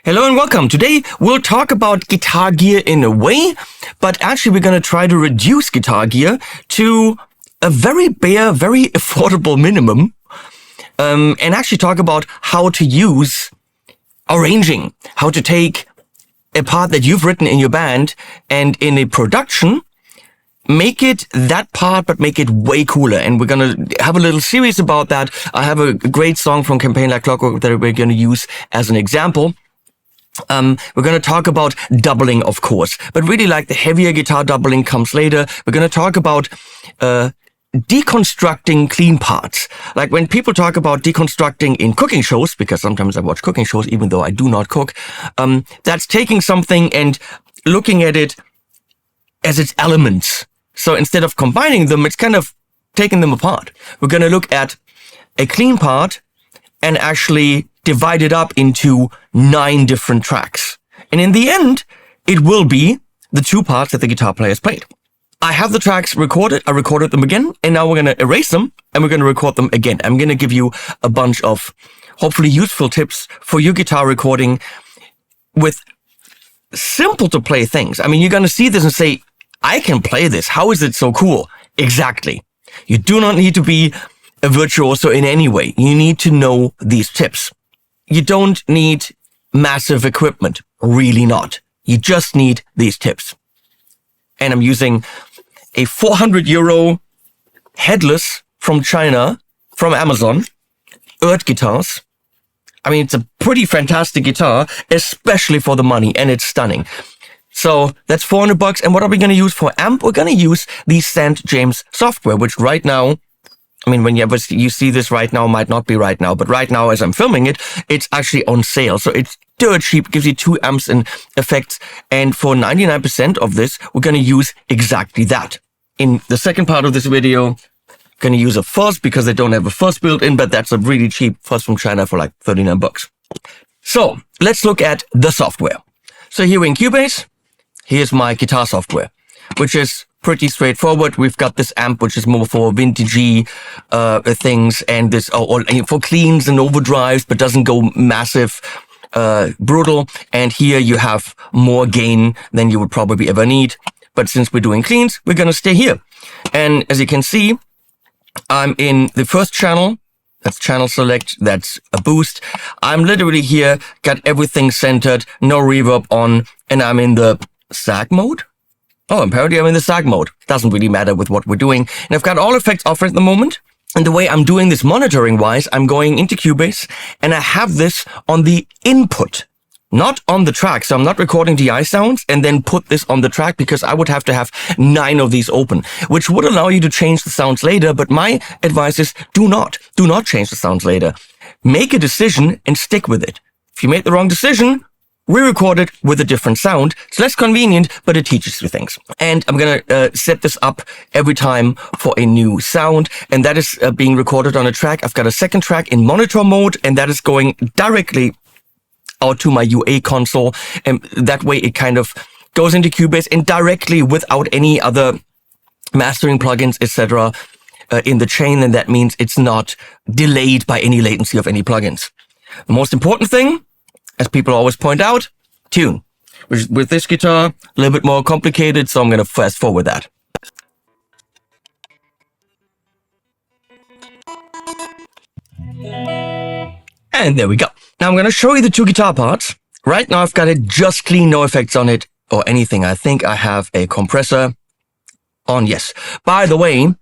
Hello and welcome. Today we'll talk about guitar gear in a way, but actually we're going to try to reduce guitar gear to a very bare, very affordable minimum, and actually talk about how to use arranging, how to take a part that you've written in your band and in a production, make it that part, but make it way cooler. And we're going to have a little series about that. I have a great song from Campaign Like Clockwork that we're going to use as an example. We're going to talk about doubling, of course, but really like the heavier guitar doubling comes later. We're going to talk about deconstructing clean parts. Like when people talk about deconstructing in cooking shows, because sometimes I watch cooking shows even though I do not cook, that's taking something and looking at it as its elements. So instead of combining them, it's kind of taking them apart. We're going to look at a clean part and actually divide it up into 9 different tracks. And in the end, it will be the 2 parts that the guitar players played. I have the tracks recorded. I recorded them again, and now we're going to erase them and we're going to record them again. I'm going to give you a bunch of hopefully useful tips for your guitar recording with simple to play things. I mean, you're going to see this and say, I can play this. How is it so cool? Exactly. You do not need to be a virtuoso in any way. You need to know these tips. You don't need massive equipment, really not. You just need these tips. And I'm using a 400 euro headless from China, from Amazon, Earth guitars. I mean, it's a pretty fantastic guitar, especially for the money, and it's stunning. So that's 400 bucks. And what are we going to use for amp? We're going to use the St. James software, which right now, I mean, when you see this right now, might not be right now, but right now as I'm filming it, it's actually on sale. So it's dirt cheap, gives you 2 amps and effects. And for 99% of this, we're going to use exactly that. In the second part of this video, I'm going to use a fuzz because they don't have a fuzz built in, but that's a really cheap fuzz from China for like 39 bucks. So let's look at the software. So here in Cubase, here's my guitar software, which is pretty straightforward. We've got this amp, which is more for vintagey things, and this or for cleans and overdrives, but doesn't go massive, brutal. And here you have more gain than you would probably ever need. But since we're doing cleans, we're going to stay here. And as you can see, I'm in the first channel. That's channel select. That's a boost. I'm literally here, got everything centered, no reverb on, and I'm in the sag mode. Oh, apparently I'm in the sag mode. Doesn't really matter with what we're doing. And I've got all effects off at the moment. And the way I'm doing this monitoring wise, I'm going into Cubase and I have this on the input, not on the track. So I'm not recording DI sounds and then put this on the track because I would have to have 9 of these open, which would allow you to change the sounds later. But my advice is do not change the sounds later. Make a decision and stick with it. If you make the wrong decision, re-record it with a different sound. It's less convenient, but it teaches you things. And I'm going to set this up every time for a new sound. And that is being recorded on a track. I've got a second track in monitor mode, and that is going directly out to my UA console. And that way it kind of goes into Cubase and directly without any other mastering plugins, etc. In the chain. And that means it's not delayed by any latency of any plugins. The most important thing, as people always point out, tune. With this guitar, a little bit more complicated, so I'm going to fast forward that. And there we go. Now I'm going to show you the 2 guitar parts. Right now I've got it just clean, no effects on it or anything. I think I have a compressor on, yes. By the way,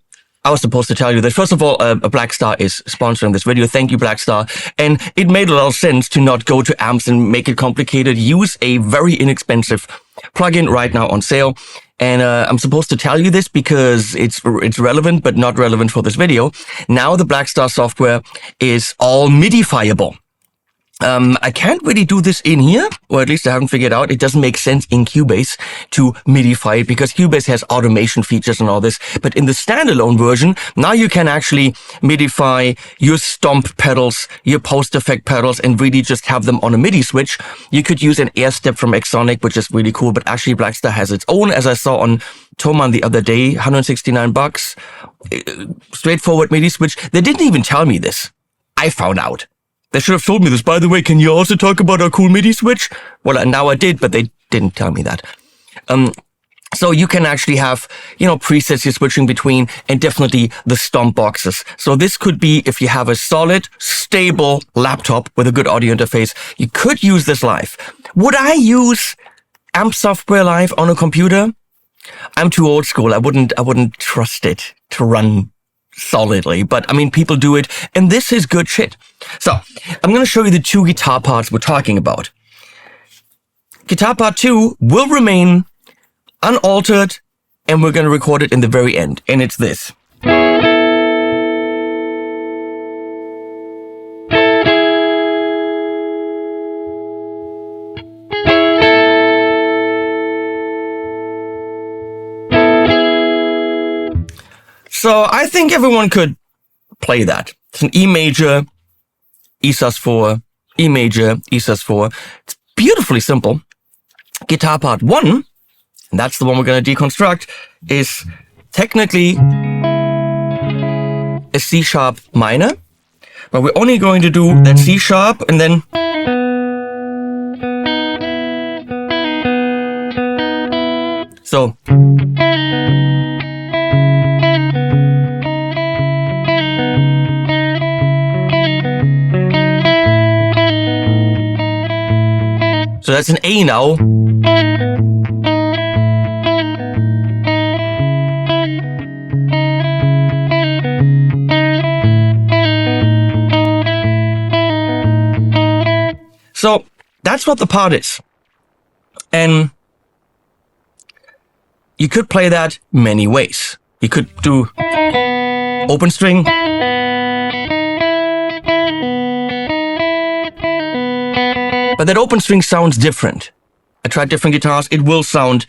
I was supposed to tell you that, first of all, Black Star is sponsoring this video. Thank you, Black Star. And it made a lot of sense to not go to amps and make it complicated. Use a very inexpensive plugin right now on sale. And I'm supposed to tell you this because it's relevant, but not relevant for this video. Now the Black Star software is all MIDI-fiable. I can't really do this in here, or at least I haven't figured out. It doesn't make sense in Cubase to MIDI-fy it because Cubase has automation features and all this. But in the standalone version, now you can actually MIDI-fy your stomp pedals, your post-effect pedals, and really just have them on a MIDI switch. You could use an air step from Exonic, which is really cool, but actually Blackstar has its own, as I saw on Thomann the other day, 169 bucks. Straightforward MIDI switch. They didn't even tell me this. I found out. They should have told me this. By the way, can you also talk about our cool MIDI switch? Well, now I did, but they didn't tell me that. So you can actually have, presets you're switching between, and definitely the stomp boxes. So this could be if you have a solid, stable laptop with a good audio interface, you could use this live. Would I use amp software live on a computer? I'm too old school. I wouldn't trust it to run solidly, but I mean, people do it, and this is good shit. So I'm going to show you the 2 guitar parts we're talking about. Guitar part 2 will remain unaltered, and we're going to record it in the very end, and it's this. So I think everyone could play that. It's an E major, E sus4, E major, E sus4. It's beautifully simple. Guitar part 1, and that's the one we're going to deconstruct, is technically a C sharp minor, but we're only going to do that C sharp and then so. So that's an A now. So that's what the part is. And you could play that many ways. You could do open string. But that open string sounds different. I tried different guitars, it will sound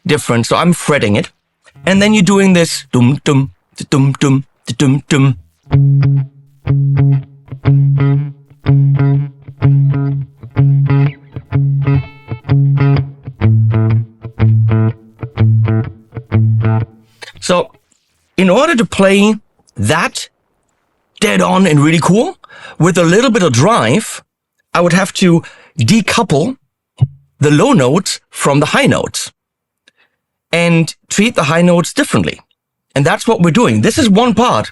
different, so I'm fretting it. And then you're doing this dum dum dum dum dum dum. So, in order to play that dead on and really cool, with a little bit of drive, I would have to decouple the low notes from the high notes and treat the high notes differently. And that's what we're doing. This is one part.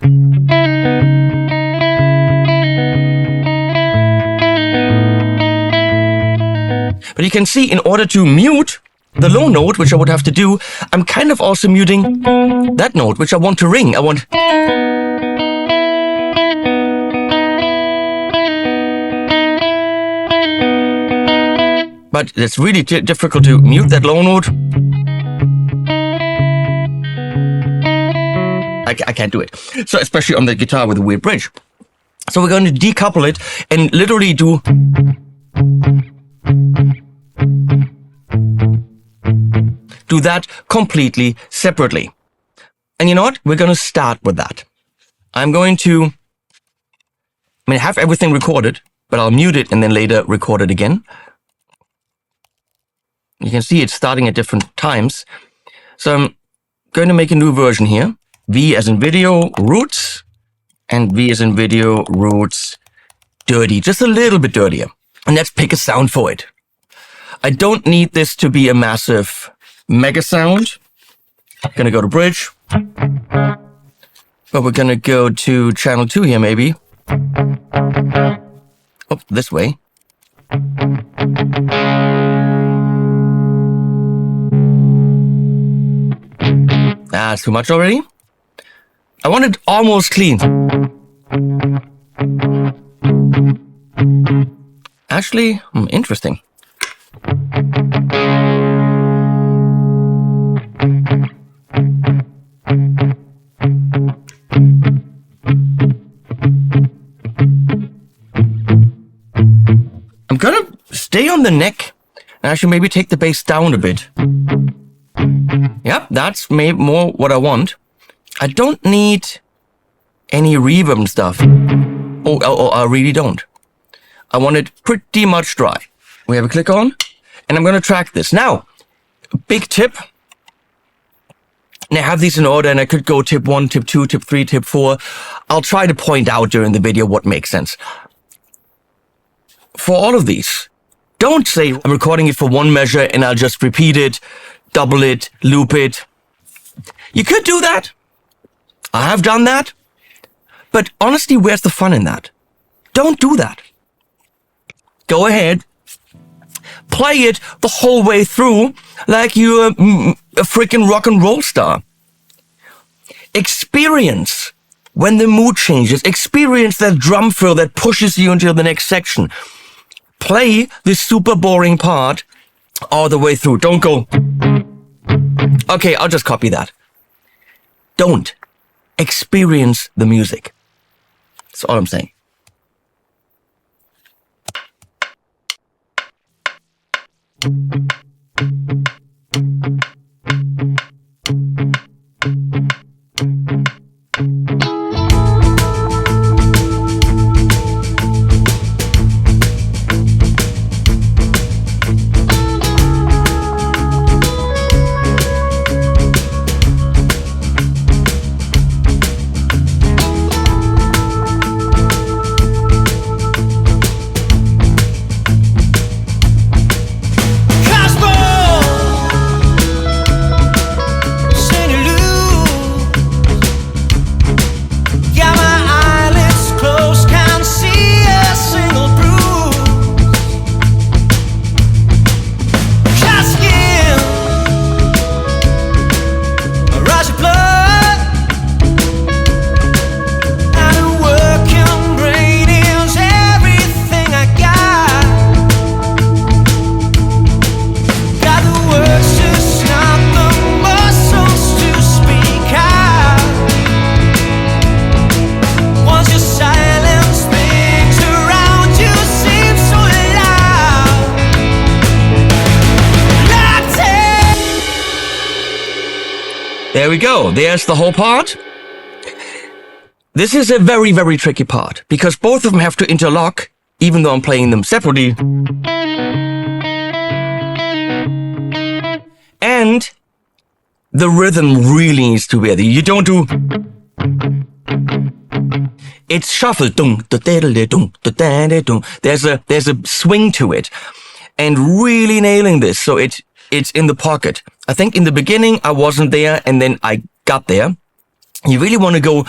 But you can see, in order to mute the low note, which I would have to do, I'm kind of also muting that note, which I want to ring. But it's really difficult to mute that low note. I can't do it. So especially on the guitar with a weird bridge. So we're going to decouple it and literally do that completely separately. And you know what? We're going to start with that. I'm going to have everything recorded, but I'll mute it and then later record it again. You can see it's starting at different times. So I'm going to make a new version here. V as in video, roots, and V as in video, roots, dirty, just a little bit dirtier. And let's pick a sound for it. I don't need this to be a massive mega sound. I'm going to go to bridge. But we're going to go to channel 2 here maybe. Oh, this way. That's too much already. I want it almost clean. Actually, interesting. I'm gonna stay on the neck and actually maybe take the bass down a bit. Yep, that's maybe more what I want. I don't need any reverb and stuff. Oh, I really don't. I want it pretty much dry. We have a click on, and I'm going to track this. Now, big tip. And I have these in order, and I could go tip 1, tip 2, tip 3, tip 4. I'll try to point out during the video what makes sense. for all of these. Don't say, I'm recording it for one measure and I'll just repeat it, double it, loop it. You could do that. I have done that. But honestly, where's the fun in that? Don't do that. Go ahead. Play it the whole way through like you're a freaking rock and roll star. Experience when the mood changes. Experience that drum fill that pushes you into the next section. Play this super boring part all the way through. Don't go, okay, I'll just copy that. Don't. Experience the music. That's all I'm saying. There we go. There's the whole part. This is a very, very tricky part because both of them have to interlock, even though I'm playing them separately. And the rhythm really needs to be there. You don't do... It's shuffled. There's a swing to it. And really nailing this so it's in the pocket. I think in the beginning I wasn't there and then I got there. You really want to go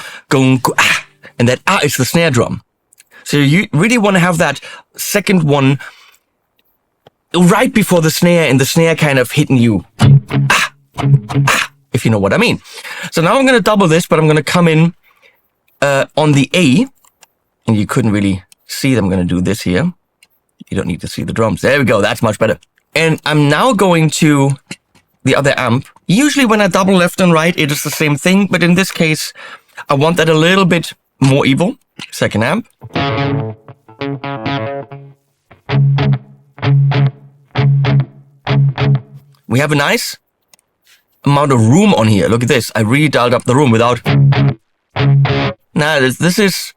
ah, and that ah is the snare drum. So you really want to have that second one right before the snare and the snare kind of hitting you. Ah, ah, if you know what I mean. So now I'm going to double this, but I'm going to come in on the A, and you couldn't really see that I'm going to do this here. You don't need to see the drums. There we go. That's much better. And I'm now going to the other amp. Usually when I double left and right, it is the same thing. But in this case, I want that a little bit more evil. Second amp. We have a nice amount of room on here. Look at this. I really dialed up the room without... Nah, this is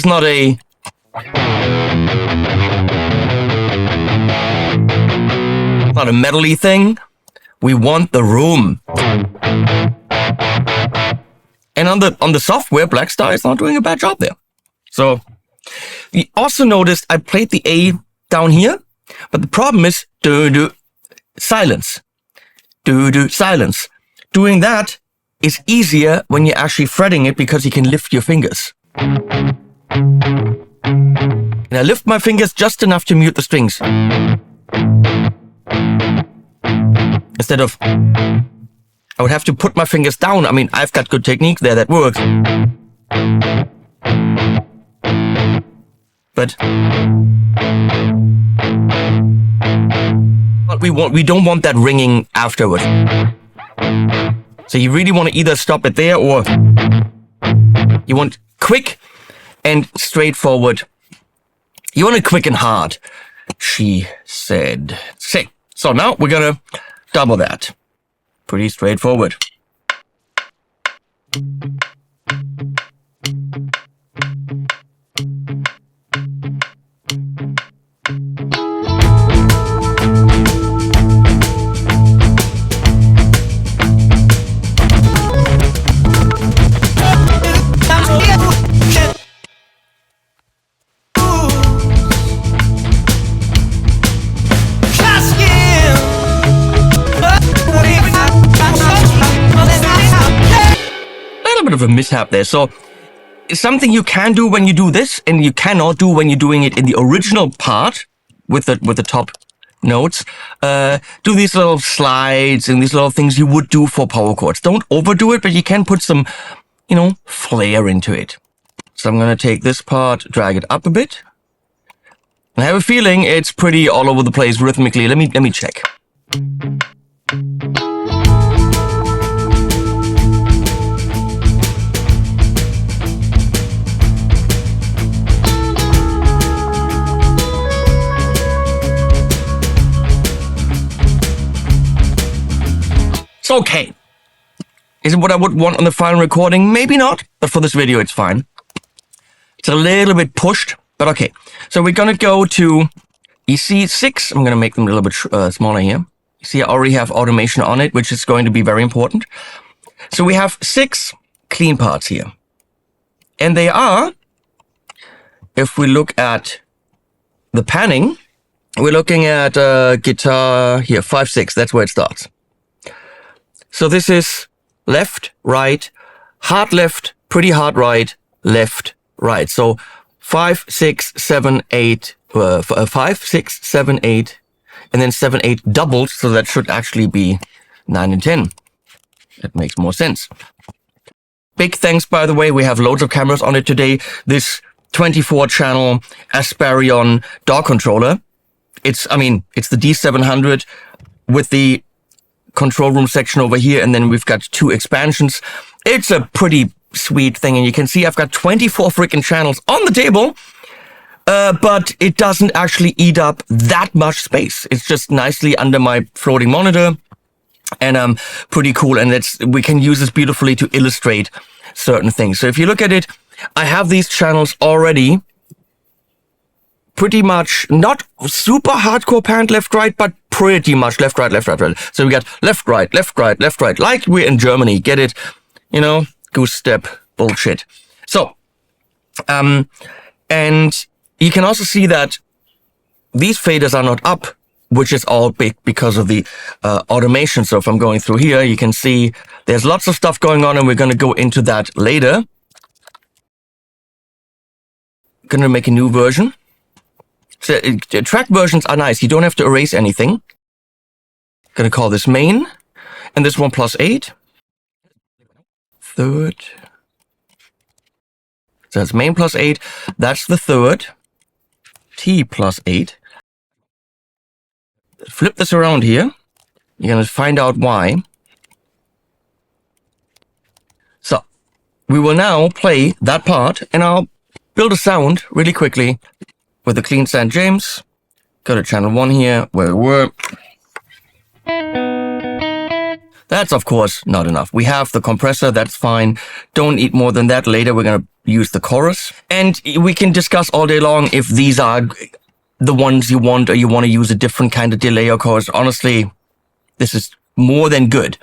not a... Not a metal-y thing. We want the room. And on the software, Blackstar is not doing a bad job there. So you also noticed I played the A down here, but the problem is silence. Silence. Doing that is easier when you're actually fretting it because you can lift your fingers. And I lift my fingers just enough to mute the strings. Instead of, I would have to put my fingers down. I mean, I've got good technique there that works. But we don't want that ringing afterward. So you really want to either stop it there or you want quick and straightforward. You want it quick and hard, she said. Say. So now we're gonna double that. Pretty straightforward. of a mishap there. So it's something you can do when you do this, and you cannot do when you're doing it in the original part with the top notes. Do these little slides and these little things you would do for power chords. Don't overdo it, but you can put some, flair into it. So I'm going to take this part, drag it up a bit. I have a feeling it's pretty all over the place rhythmically. Let me check. It's okay. Is it what I would want on the final recording? Maybe not, but for this video, it's fine. It's a little bit pushed, but okay. So we're going to go to, you see 6. I'm going to make them a little bit smaller here. You see, I already have automation on it, which is going to be very important. So we have 6 clean parts here. And they are, if we look at the panning, we're looking at guitar here, 5, 6. That's where it starts. So this is left, right, hard left, pretty hard right, left, right. So 5, 6, 7, 8, 5, 6, 7, 8, and then 7, 8 doubled. So that should actually be 9 and 10. That makes more sense. Big thanks, by the way. We have loads of cameras on it today. This 24-channel Asparion DAW controller. It's the D700 with the control room section over here, and then we've got 2 expansions. It's a pretty sweet thing, and you can see I've got 24 freaking channels on the table, but it doesn't actually eat up that much space. It's just nicely under my floating monitor, and pretty cool, and we can use this beautifully to illustrate certain things. So if you look at it, I have these channels already pretty much not super hardcore panned left, right, but pretty much left, right, left, right, right. So we got left, right, left, right, left, right, like we're in Germany. Get it? Goose step bullshit. So, and you can also see that these faders are not up, which is all big because of the automation. So if I'm going through here, you can see there's lots of stuff going on, and we're going to go into that later. Going to make a new version. So track versions are nice. You don't have to erase anything. Gonna call this main, and this one +8. Third. So that's main +8. That's the third. T +8. Flip this around here. You're gonna find out why. So we will now play that part, and I'll build a sound really quickly with the clean St. James. Go to channel 1 here, where we were. That's, of course, not enough. We have the compressor, that's fine. Don't need more than that. Later, we're going to use the chorus. And we can discuss all day long if these are the ones you want, or you want to use a different kind of delay or chorus. Honestly, this is more than good.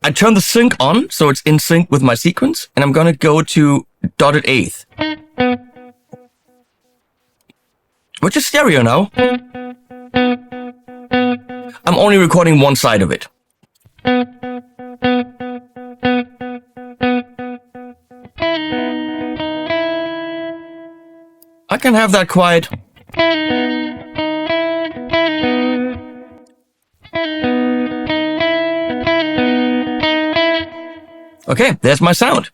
I turn the sync on, so it's in sync with my sequence, and I'm going to go to dotted eighth, which is stereo now. I'm only recording one side of it. I can have that quiet. Okay, there's my sound.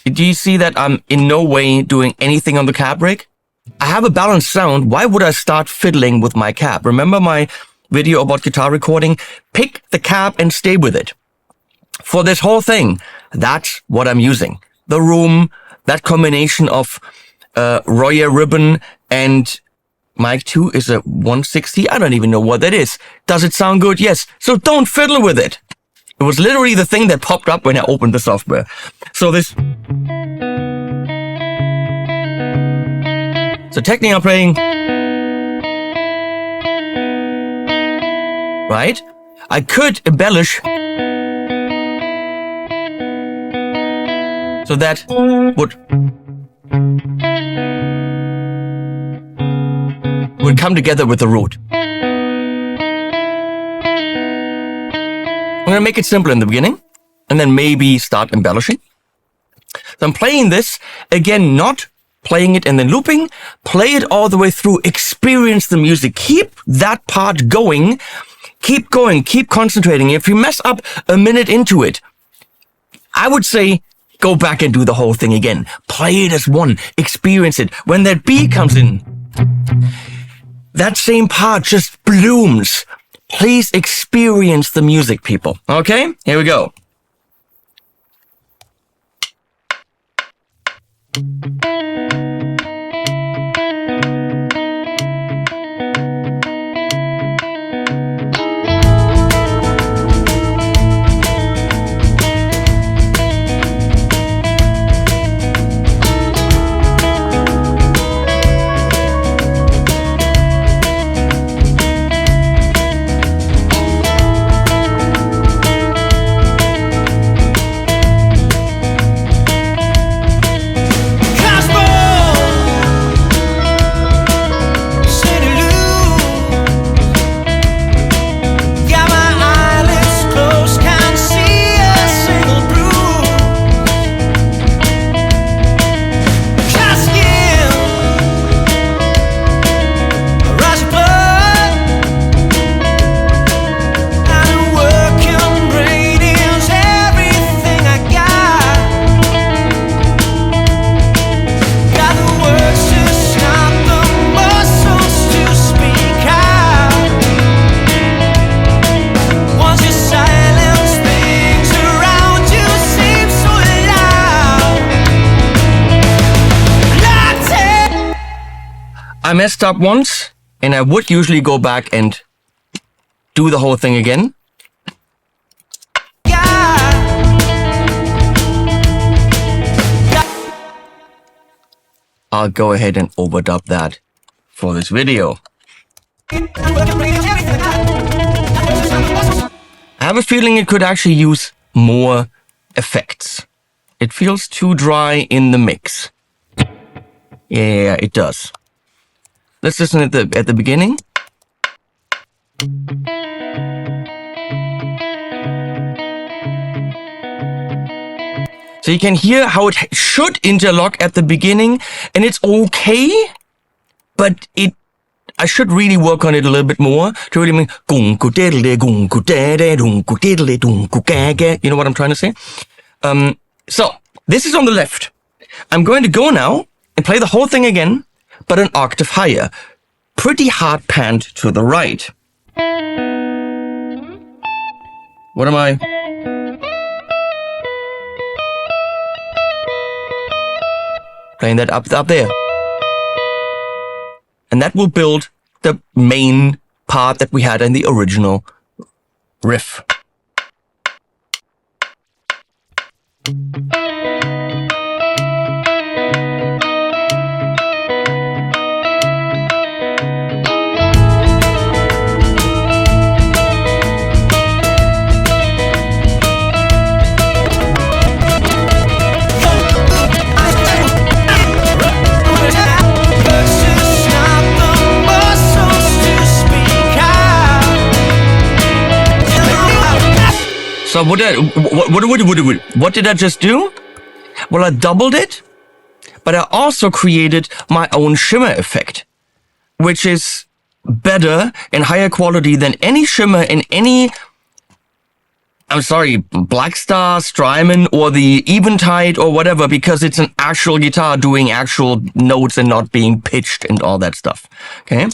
Do you see that I'm in no way doing anything on the cab rig? I have a balanced sound. Why would I start fiddling with my cab? Remember my video about guitar recording? Pick the cab and stay with it. For this whole thing, that's what I'm using. The room, that combination of Royer ribbon and mic 2 is a 160. I don't even know what that is. Does it sound good? Yes. So don't fiddle with it. It was literally the thing that popped up when I opened the software. So technically I'm playing, right? I could embellish so that would come together with the root. I'm going to make it simple in the beginning and then maybe start embellishing. So I'm playing this, again, not playing it and then looping, play it all the way through, experience the music, keep that part going, keep concentrating. If you mess up a minute into it, I would say go back and do the whole thing again. Play it as one, experience it. When that B comes in, that same part just blooms. Please experience the music, people. Okay, here we go. I messed up once, and I would usually go back and do the whole thing again. I'll go ahead and overdub that for this video. I have a feeling it could actually use more effects. It feels too dry in the mix. Yeah, it does. Let's listen at the beginning. So you can hear how it should interlock at the beginning, and it's okay, but I should really work on it a little bit more to really mean, you know what I'm trying to say? So this is on the left. I'm going to go now and play the whole thing again, but an octave higher. Pretty hard panned to the right. What am I? Playing that up there. And that will build the main part that we had in the original riff. So what did I just do? Well, I doubled it, but I also created my own shimmer effect, which is better and higher quality than any shimmer in any, Blackstar, Strymon, or the Eventide or whatever, because it's an actual guitar doing actual notes and not being pitched and all that stuff. Okay?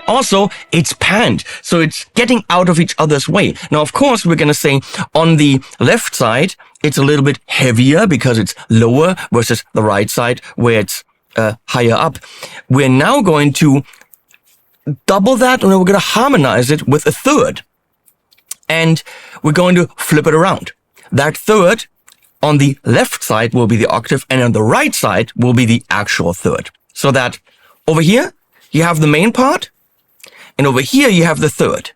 Also, it's panned, so it's getting out of each other's way. Now, of course, we're going to say on the left side, it's a little bit heavier because it's lower versus the right side where it's higher up. We're now going to double that, and we're going to harmonize it with a third. And we're going to flip it around. That third on the left side will be the octave, and on the right side will be the actual third. So that over here, you have the main part, and over here, you have the third.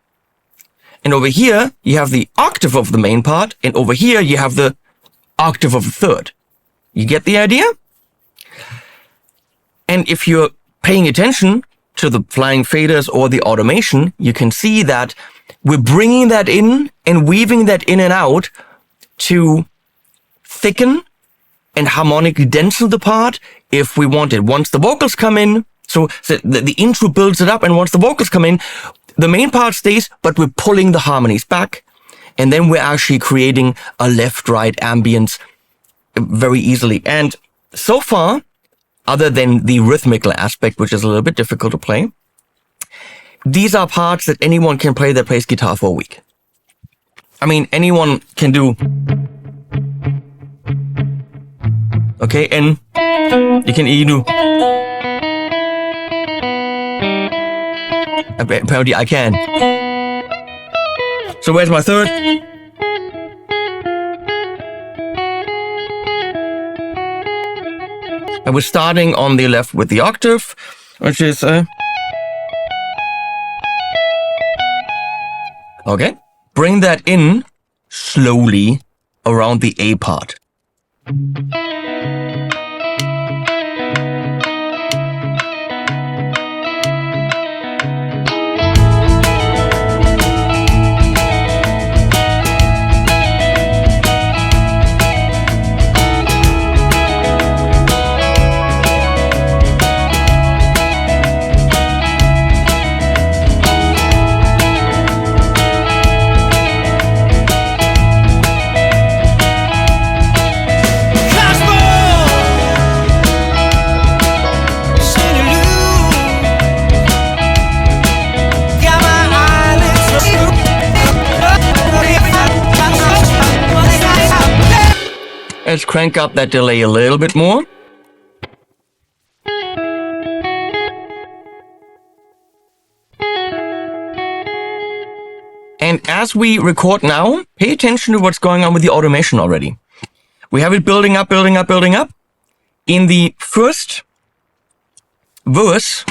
And over here, you have the octave of the main part, and over here, you have the octave of the third. You get the idea? And if you're paying attention to the flying faders or the automation, you can see that we're bringing that in and weaving that in and out to thicken and harmonically densen the part if we want it. Once the vocals come in, so the intro builds it up, and once the vocals come in, the main part stays, but we're pulling the harmonies back, and then we're actually creating a left-right ambience very easily. And so far, other than the rhythmical aspect, which is a little bit difficult to play, these are parts that anyone can play that plays guitar for a week. I mean, anyone can do... Okay, and you can do... Apparently I can. So where's my third? I was starting on the left with the octave, which is... Okay, bring that in slowly around the A part. Let's crank up that delay a little bit more. And as we record now, pay attention to what's going on with the automation already. We have it building up, building up, building up. In the first verse,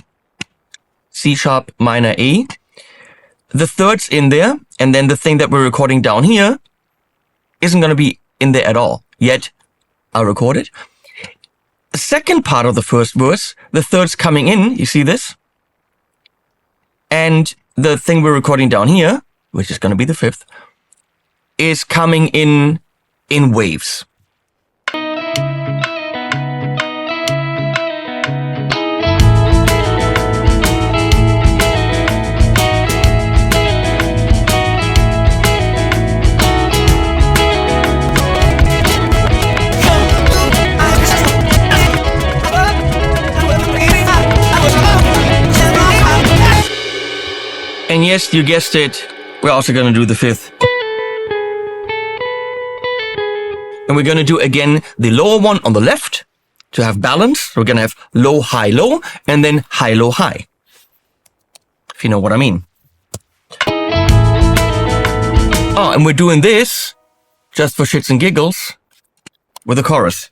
C sharp minor A, the third's in there, and then the thing that we're recording down here isn't going to be in there at all. Yet, I'll record it. The second part of the first verse, the third's coming in, you see this? And the thing we're recording down here, which is going to be the fifth, is coming in waves. And yes, you guessed it, we're also going to do the fifth. And we're going to do again the lower one on the left to have balance. We're going to have low, high, low, and then high, low, high. If you know what I mean. Oh, and we're doing this just for shits and giggles with the chorus.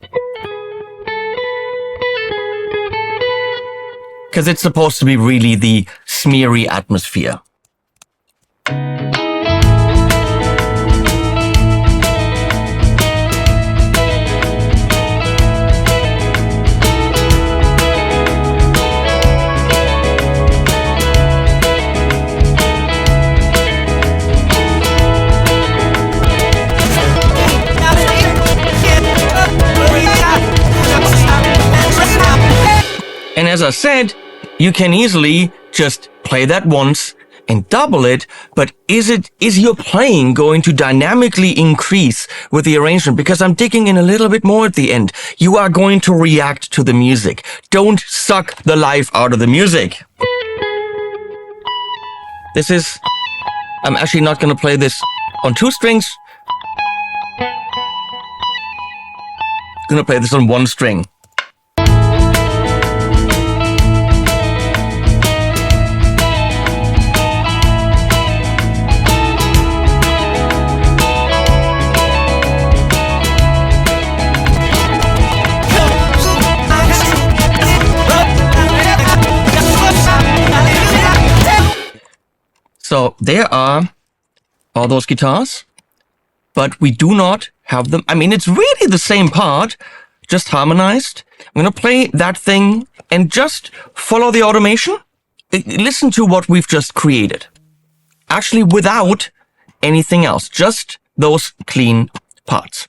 Because it's supposed to be really the smeary atmosphere. And as I said, you can easily just play that once and double it, but is your playing going to dynamically increase with the arrangement? Because I'm digging in a little bit more at the end. You are going to react to the music. Don't suck the life out of the music. I'm actually not going to play this on 2 strings. I'm going to play this on 1 string. So there are all those guitars, but we do not have them. I mean, it's really the same part, just harmonized. I'm going to play that thing and just follow the automation. Listen to what we've just created. actually without anything else, just those clean parts.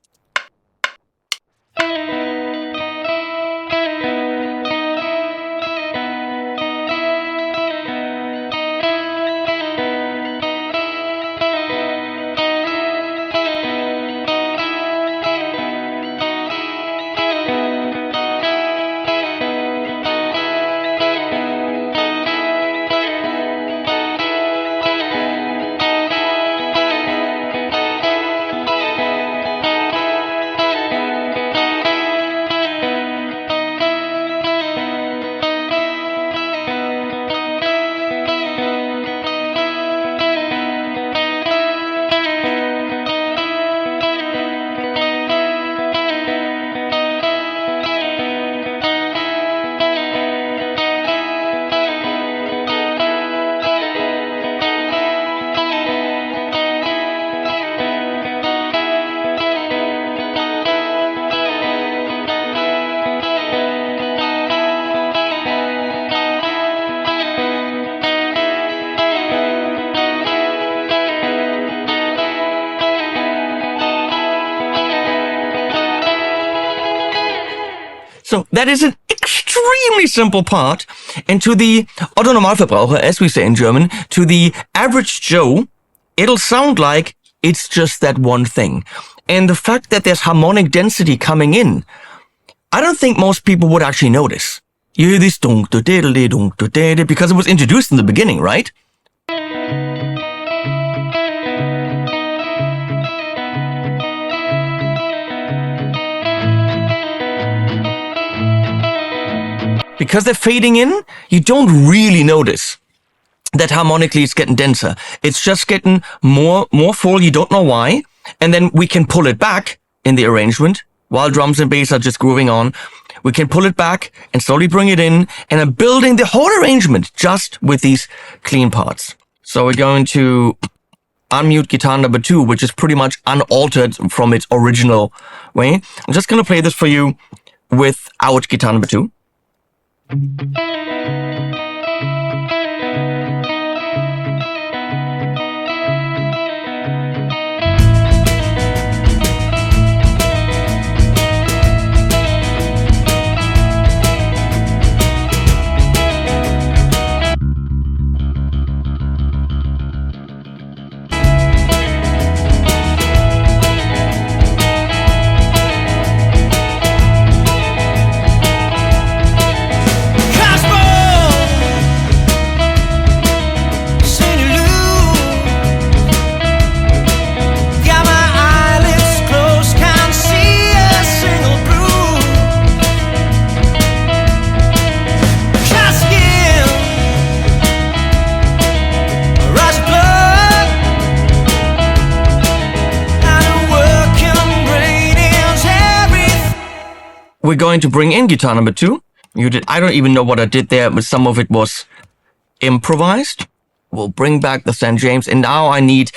So that is an extremely simple part. And to the Otto Normalverbraucher, as we say in German, to the average Joe, it'll sound like it's just that one thing. And the fact that there's harmonic density coming in, I don't think most people would actually notice. You hear this dunk, because it was introduced in the beginning, right? Because they're fading in, you don't really notice that harmonically it's getting denser. It's just getting more full, you don't know why. And then we can pull it back in the arrangement while drums and bass are just grooving on. We can pull it back and slowly bring it in, and I'm building the whole arrangement just with these clean parts. So we're going to unmute guitar number 2, which is pretty much unaltered from its original way. I'm just going to play this for you without guitar number 2. We're going to bring in guitar number 2. I don't even know what I did there, but some of it was improvised. We'll bring back the St. James, and now I need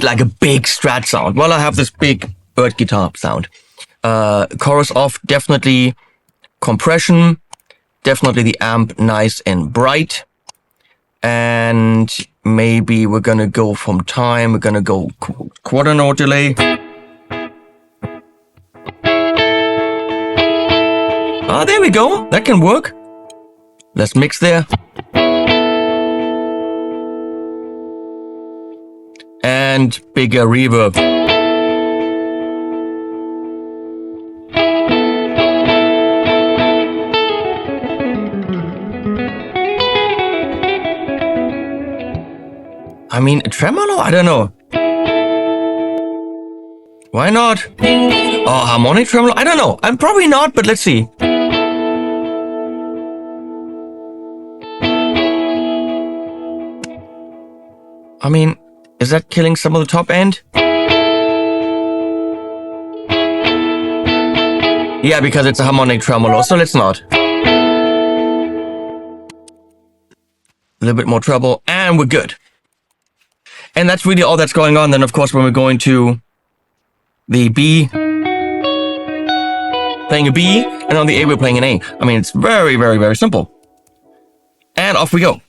like a big Strat sound. Well, I have this big bird guitar sound. Chorus off, definitely compression, definitely the amp nice and bright. And maybe we're gonna go from time, we're gonna go quarter note delay. Ah, there we go. That can work. Let's mix there. And bigger reverb. I mean, a tremolo? I don't know. Why not? Oh, harmonic tremolo? I don't know. I'm probably not, but let's see. I mean, is that killing some of the top end? Yeah, because it's a harmonic tremolo, so let's not. A little bit more treble, and we're good. And that's really all that's going on. Then, of course, when we're going to the B, playing a B, and on the A, we're playing an A. I mean, it's very, very, very simple. And off we go.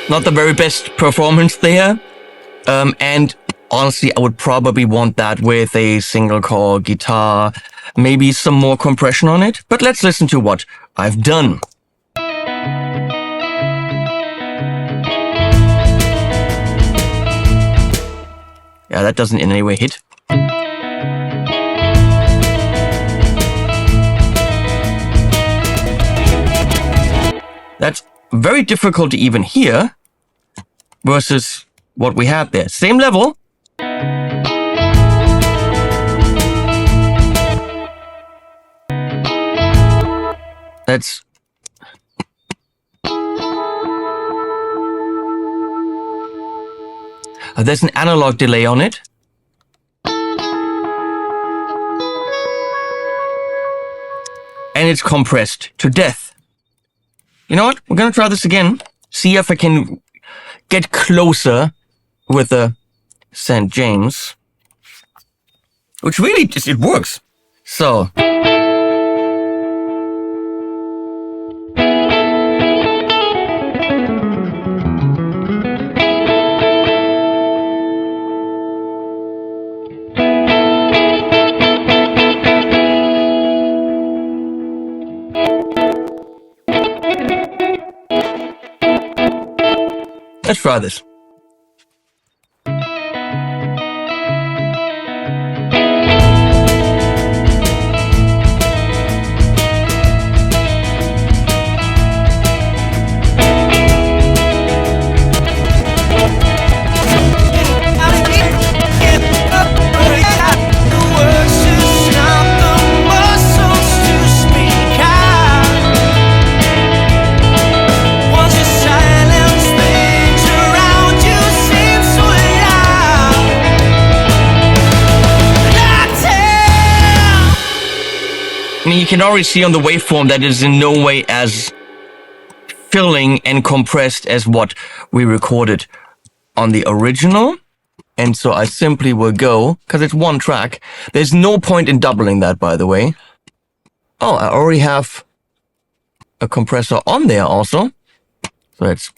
Not the very best performance there. And honestly, I would probably want that with a single coil guitar, maybe some more compression on it. But let's listen to what I've done. Yeah, that doesn't in any way hit. That's very difficult to even hear versus what we have there. Same level. That's there's an analog delay on it. And it's compressed to death. You know what? We're gonna try this again. See if I can get closer with the St. James. Which really, it works. So. Let's try this. I mean, you can already see on the waveform that it is in no way as filling and compressed as what we recorded on the original. And so I simply will go, because it's one track. There's no point in doubling that, by the way. Oh, I already have a compressor on there also. So let's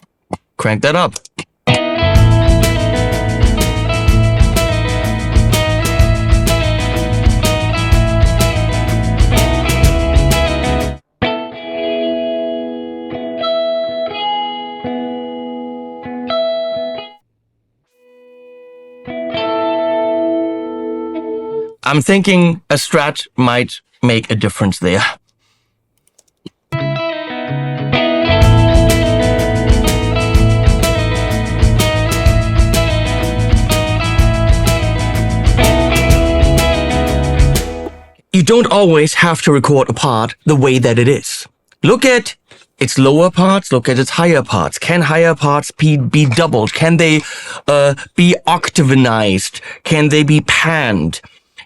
crank that up. I'm thinking a Strat might make a difference there. You don't always have to record a part the way that it is. Look at its lower parts, look at its higher parts. Can higher parts be doubled? Can they be octavanized? Can they be panned?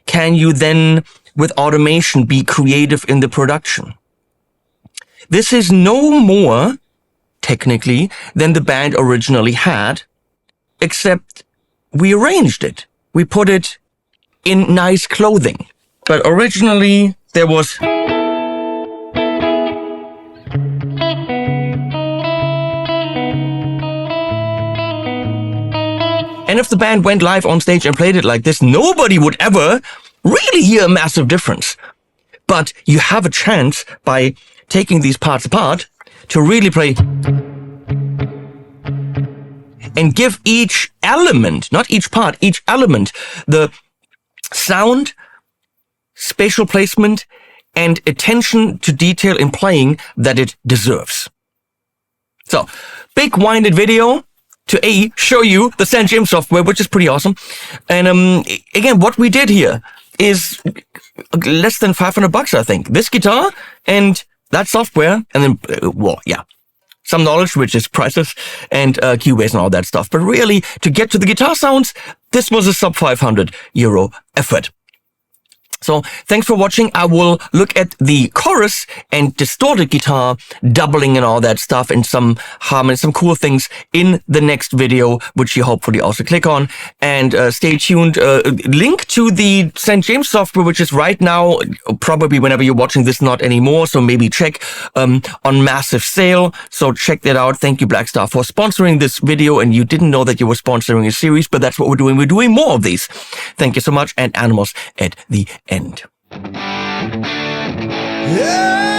Can you then, with automation, be creative in the production? This is no more, technically, than the band originally had, except we arranged it. We put it in nice clothing. But originally, there was... And if the band went live on stage and played it like this, nobody would ever really hear a massive difference. But you have a chance by taking these parts apart to really play and give each element, not each part, each element, the sound, spatial placement, and attention to detail in playing that it deserves. So, big winded video to show you the St. James software, which is pretty awesome. And again, what we did here is less than $500, I think. This guitar and that software, and then, some knowledge, which is priceless, and Cubase and all that stuff. But really, to get to the guitar sounds, this was a sub €500 effort. So thanks for watching. I will look at the chorus and distorted guitar, doubling and all that stuff, and some harmony, some cool things in the next video, which you hopefully also click on. And stay tuned. Link to the St. James software, which is right now, probably whenever you're watching this, not anymore. So maybe check on massive sale. So check that out. Thank you, Blackstar, for sponsoring this video. And you didn't know that you were sponsoring a series, but that's what we're doing. We're doing more of these. Thank you so much. And animals at the end. Yeah!